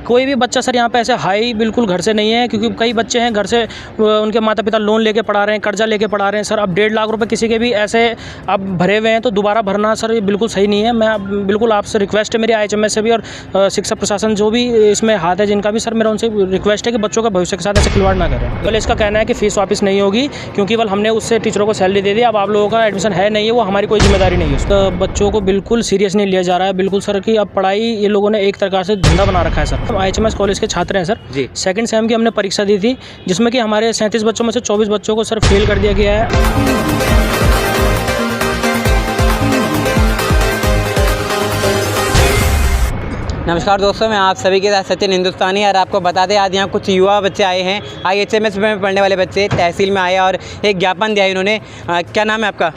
कोई भी बच्चा सर यहाँ पे ऐसे हाई बिल्कुल घर से नहीं है, क्योंकि कई बच्चे हैं घर से उनके माता पिता लोन लेके पढ़ा रहे हैं, कर्जा लेके पढ़ा रहे हैं सर। अब 1.5 लाख रुपए किसी के भी ऐसे अब भरे हुए हैं तो दोबारा भरना सर ये बिल्कुल सही नहीं है। मैं बिल्कुल आपसे रिक्वेस्ट है मेरी IHMS से भी और शिक्षा प्रशासन जो भी इसमें हाथ है जिनका भी, सर मेरा उनसे रिक्वेस्ट है कि बच्चों का भविष्य के साथ ऐसे खिलवाड़ ना करें। कॉलेज का कहना है कि फ़ीस वापस नहीं होगी, क्योंकि केवल हमने उससे टीचरों को सैलरी दे दी, अब आप लोगों का एडमिशन है नहीं है, वो हमारी कोई जिम्मेदारी नहीं है। उसका बच्चों को बिल्कुल सीरियस नहीं लिया जा रहा है बिल्कुल सर, कि अब पढ़ाई ये लोगों ने एक प्रकार से धंधा बना रखा है सर। हम IHMS कॉलेज के छात्र हैं सर जी। 2nd सेम की हमने परीक्षा दी थी, जिसमें कि हमारे 37 बच्चों में से 24 बच्चों को सर फेल कर दिया गया है। नमस्कार दोस्तों, मैं आप सभी के साथ सचिन हिंदुस्तानी। और आपको बता दें आज यहाँ कुछ युवा बच्चे आए हैं, IHMS में पढ़ने वाले बच्चे तहसील में आए और एक ज्ञापन दिया इन्होंने। क्या नाम है आपका?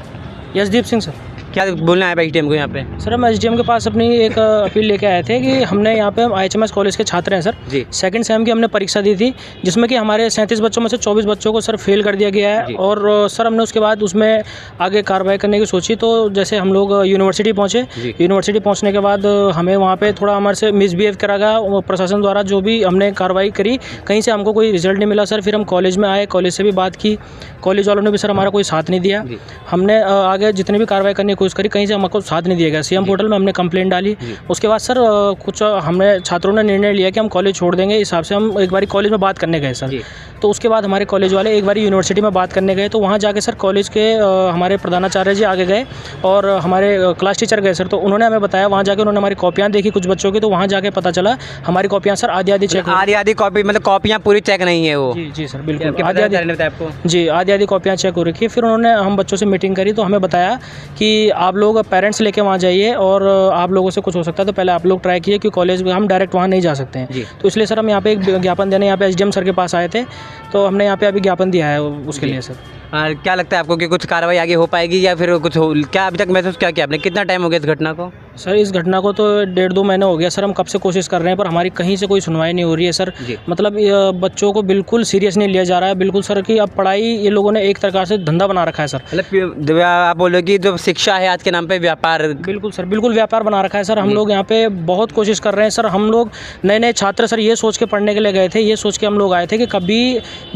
यशदीप सिंह सर। क्या बोलना है SDM को यहाँ पे? सर हम SDM के पास अपनी एक अपील लेके आए थे कि हमने यहाँ पे IHMS कॉलेज के छात्र हैं सर जी। 2nd सेम की हमने परीक्षा दी थी, जिसमें कि हमारे 37 बच्चों में से 24 बच्चों को सर फेल कर दिया गया है। और सर हमने उसके बाद उसमें आगे कार्रवाई करने की सोची। तो जैसे हम लोग यूनिवर्सिटी पहुँचे, यूनिवर्सिटी पहुँचने के बाद हमें वहाँ पर थोड़ा हमारे से मिसबिहेव करा गया प्रशासन द्वारा। जो भी हमने कार्रवाई करी, कहीं से हमको कोई रिजल्ट नहीं मिला सर। फिर हम कॉलेज में आए, कॉलेज से भी बात की, कॉलेज वालों ने भी सर हमारा कोई साथ नहीं दिया। हमने आगे जितनी भी कार्रवाई करने की कोशिश करी, कहीं से हमको साथ नहीं दिया गया। CM पोर्टल में हमने कंप्लेंट डाली। उसके बाद सर कुछ हमने छात्रों ने निर्णय लिया कि हम कॉलेज छोड़ देंगे। इस हिसाब से हम एक बारी कॉलेज में बात करने गए सर। तो उसके बाद हमारे कॉलेज वाले एक बारी यूनिवर्सिटी में बात करने गए, तो वहाँ जाके सर कॉलेज के हमारे प्रधानाचार्य जी आगे गए और हमारे क्लास टीचर गए सर। तो उन्होंने हमें बताया, वहाँ जाके उन्होंने हमारी कॉपियाँ देखी कुछ बच्चों की, तो वहाँ जाके पता चला हमारी कॉपियाँ सर आधी चेक, आधी कॉपी मतलब कॉपियाँ पूरी चेक नहीं है वो? जी सर बिल्कुल आधी कॉपियाँ चेक हो रखी है। फिर उन्होंने हम बच्चों से मीटिंग करी, तो हमें बताया कि आप लोग पेरेंट्स लेके वहाँ जाइए और आप लोगों से कुछ हो सकता है तो पहले आप लोग ट्राई किए, कि कॉलेज में हम डायरेक्ट वहाँ नहीं जा सकते हैं। तो इसलिए सर हम यहाँ पे एक ज्ञापन देने यहाँ पे SDM सर के पास आए थे, तो हमने यहाँ पे अभी ज्ञापन दिया है उसके लिए सर। क्या लगता है आपको कि कुछ कार्रवाई आगे हो पाएगी या फिर कुछ हो? क्या अभी तक महसूस क्या किया आपने? कितना टाइम हो गया इस घटना को? सर इस घटना को तो 1.5-2 महीने हो गया सर। हम कब से कोशिश कर रहे हैं, पर हमारी कहीं से कोई सुनवाई नहीं हो रही है सर। मतलब बच्चों को बिल्कुल सीरियस नहीं लिया जा रहा है बिल्कुल सर, कि अब पढ़ाई ये लोगों ने एक प्रकार से धंधा बना रखा है सर। मतलब आप बोल रहे हो कि जो शिक्षा है आज के नाम पे व्यापार? बिल्कुल सर, बिल्कुल व्यापार बना रखा है सर। हम लोग यहाँ पे बहुत कोशिश कर रहे हैं सर। हम लोग नए छात्र सर ये सोच के पढ़ने के लिए गए थे, ये सोच के हम लोग आए थे कि कभी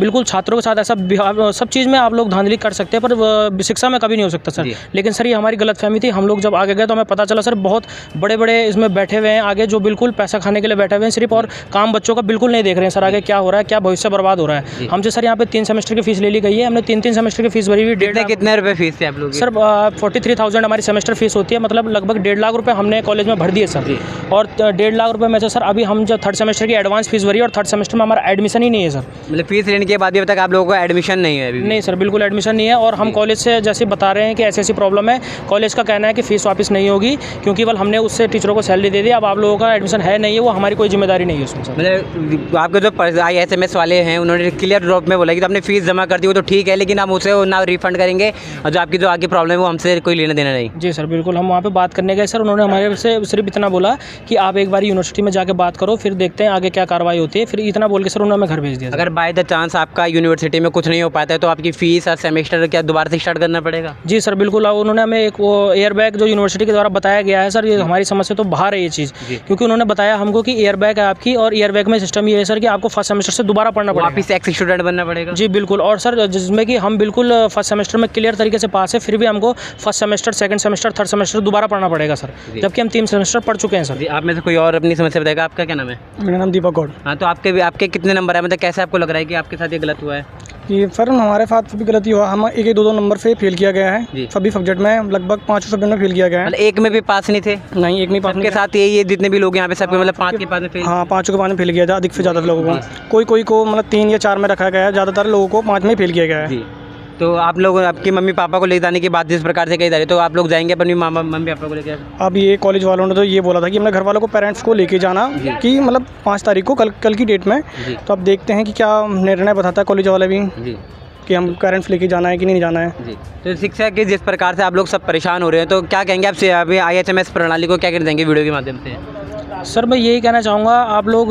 बिल्कुल छात्रों के साथ ऐसा सब चीज़ में आप लोग धांधली कर सकते हैं, पर शिक्षा में कभी नहीं हो सकता सर। लेकिन सर ये हमारी गलतफहमी थी। हम लोग जब आगे गए तो हमें पता चला सर बहुत बड़े बड़े इसमें बैठे हुए हैं आगे, जो बिल्कुल पैसा खाने के लिए बैठे हुए हैं सिर्फ, और काम बच्चों का बिल्कुल नहीं देख रहे हैं सर आगे क्या हो रहा है, क्या भविष्य बर्बाद हो रहा है। हमसे सर यहाँ पे 3 सेमेस्टर की फीस ले ली गई है। हमने 3 सेमेस्टर की फीस भरी हुई। कितने रुपए फीस थे आप लोग? सर 43,000 हमारी सेमेस्टर फीस होती है, मतलब लगभग 1.5 लाख रुपए हमने कॉलेज में भर दिए सर। और 1.5 लाख रुपए में से सर अभी हम जो 3rd सेमेस्टर की एडवांस फीस भरी, और 3rd सेमेस्टर में हमारा एडमिशन ही नहीं है सर। मतलब फीस लेने के बाद भी अभी तक आप लोगों को एडमिशन नहीं है? नहीं सर, बिल्कुल एडमिशन नहीं है। और हम कॉलेज से जैसे बता रहे हैं कि ऐसी प्रॉब्लम है, कॉलेज का कहना है कि फ़ीस वापस नहीं होगी, क्योंकि केवल हमने उससे टीचरों को सैलरी दे दी, अब आप लोगों का एडमिशन है नहीं है, वो हमारी कोई जिम्मेदारी नहीं है उसमें सर। मतलब आपके जो IHMS वाले हैं उन्होंने क्लियर ड्रॉप में बोला कि आपने फीस जमा कर दी, वो तो ठीक है, लेकिन हम उसे ना रिफंड करेंगे, और जो आपकी जो आगे प्रॉब्लम है वो हमसे कोई लेना देना नहीं। जी सर बिल्कुल, हम वहाँ पे बात करने गए सर। उन्होंने हमारे से सिर्फ इतना बोला कि आप एक बार यूनिवर्सिटी में जाके बात करो, फिर देखते हैं आगे क्या कार्रवाई होती है। फिर इतना बोल के सर उन्होंने हमें घर भेज दिया। अगर बाय द चांस आपका यूनिवर्सिटी में कुछ नहीं हो पाता है तो आपकी फीस और सेमेस्टर क्या दोबारा से स्टार्ट करना पड़ेगा? जी सर बिल्कुल। उन्होंने हमें एक वो एयरबैग जो यूनिवर्सिटी के द्वारा बताया गया है सर, ये हमारी समझ से तो बाहर है ये चीज़, क्योंकि उन्होंने बताया हमको कि एयरबैग है आपकी, और एयरबैग में सिस्टम ये है सर कि आपको 1st सेमेस्टर से दोबारा पढ़ना पड़ेगा, वापस एक्स स्टूडेंट बनना पड़ेगा। जी बिल्कुल। और सर जिसमें कि हम बिल्कुल 1st सेमेस्टर में क्लियर तरीके से पास है, फिर भी हमको 1st semester, 2nd semester, 3rd semester दोबारा पढ़ना पड़ेगा सर, जबकि हम 3 सेमेस्टर पढ़ चुके हैं सर। आप में से कोई और अपनी समस्या बताएगा? आपका क्या नाम है? मेरा नाम दीपक गौड़। हाँ, तो आपके कितने नंबर है? मतलब कैसे आपको लग रहा है कि आपके साथ ये गलत हुआ है? कि सर हमारे साथ भी गलती हुआ, हम 1-2 नंबर से फेल किया गया है सभी सब्जेक्ट में, लगभग 5 सब्जेक्ट में फेल किया गया है। मतलब एक में भी पास नहीं थे? नहीं, एक में पास नहीं। के साथ ये जितने भी लोग यहाँ पे सबके मतलब 5 के 5 में फेल? हाँ, 5 के 5 में फेल किया था, अधिक से ज़्यादा लोगों को। कोई को मतलब 3 या 4 में रखा गया है, ज़्यादातर लोगों को 5 में फेल किया गया है। तो आप लोग आपके मम्मी पापा को ले जाने की बात जिस प्रकार से कही जा रही, तो आप लोग जाएंगे अपनी मम्मी पापा को लेकर? अब ये कॉलेज वालों ने तो ये बोला था कि अपने घर वालों को, पेरेंट्स को लेके जाना, कि मतलब 5 तारीख को कल की डेट में। तो अब देखते हैं कि क्या निर्णय बताता है कॉलेज वाला भी, कि हम पेरेंट्स लेके जाना है कि नहीं जाना है। जी, तो शिक्षा के जिस प्रकार से आप लोग सब परेशान हो रहे हैं, तो क्या कहेंगे आप अभी IHMS प्रणाली को क्या कर देंगे वीडियो के माध्यम से? सर मैं यही कहना चाहूँगा, आप लोग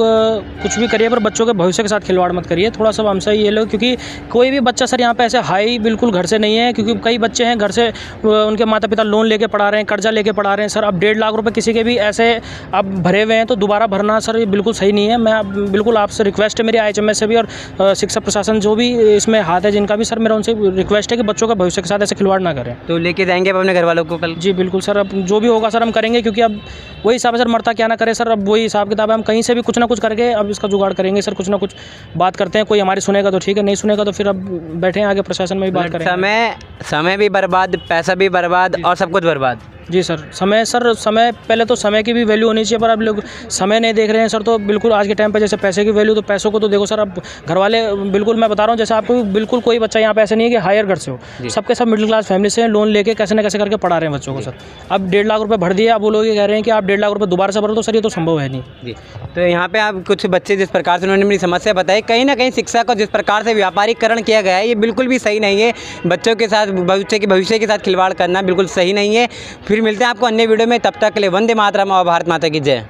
कुछ भी करिए पर बच्चों के भविष्य के साथ खिलवाड़ मत करिए, थोड़ा सा हमसे ये लो, क्योंकि कोई भी बच्चा सर यहाँ पे ऐसे हाई बिल्कुल घर से नहीं है, क्योंकि कई बच्चे हैं घर से उनके माता पिता लोन लेके पढ़ा रहे हैं, कर्जा लेके पढ़ा रहे हैं सर। अब 1.5 लाख रुपए किसी के भी ऐसे अब भरे हुए हैं तो दोबारा भरना सर ये बिल्कुल सही नहीं है। मैं बिल्कुल आपसे रिक्वेस्ट है मेरी IHMS से भी और शिक्षा प्रशासन जो भी इसमें हाथ है जिनका भी, सर मेरा उनसे रिक्वेस्ट है कि बच्चों का भविष्य के साथ ऐसे खिलवाड़ ना करें। तो लेके जाएंगे आप अपने घर वालों को कल? जी बिल्कुल सर, अब जो भी होगा सर हम करेंगे, क्योंकि अब वही हिसाब है सर, मरता क्या ना करे सर, अब वही हिसाब किताब है। हम कहीं से भी कुछ ना कुछ करके अब इसका जुगाड़ करेंगे सर, कुछ ना कुछ बात करते हैं। कोई हमारी सुनेगा तो ठीक है, नहीं सुनेगा तो फिर अब बैठे हैं आगे प्रशासन में भी बात करेंगे। समय भी बर्बाद, पैसा भी बर्बाद और सब कुछ बर्बाद। जी सर, समय पहले तो समय की भी वैल्यू होनी चाहिए, पर अब लोग समय नहीं देख रहे हैं सर। तो बिल्कुल आज के टाइम पे जैसे पैसे की वैल्यू, तो पैसों को तो देखो सर, अब घर वाले बिल्कुल मैं बता रहा हूँ, जैसे आपको बिल्कुल कोई बच्चा यहाँ पे ऐसे नहीं है कि हायर घर से हो, सबके सब मिडिल क्लास फैमिली से हैं, लोन लेके कैसे ना कैसे करके पढ़ा रहे हैं बच्चों को सर। अब 1.5 लाख रुपये भर दिए, अब वो लोग ये कह रहे हैं कि आप 1.5 लाख रुपये दोबारा से भरो, तो सर ये तो संभव है नहीं। जी, तो यहाँ पे आप कुछ बच्चे जिस प्रकार से उन्होंने मेरी समस्या बताई, कहीं ना कहीं शिक्षा को जिस प्रकार से व्यापारीकरण किया गया है ये बिल्कुल भी सही नहीं है। बच्चों के साथ भविष्य के साथ खिलवाड़ करना बिल्कुल सही नहीं है। फिर मिलते हैं आपको अन्य वीडियो में, तब तक के लिए वंदे मातरम और भारत माता की जय।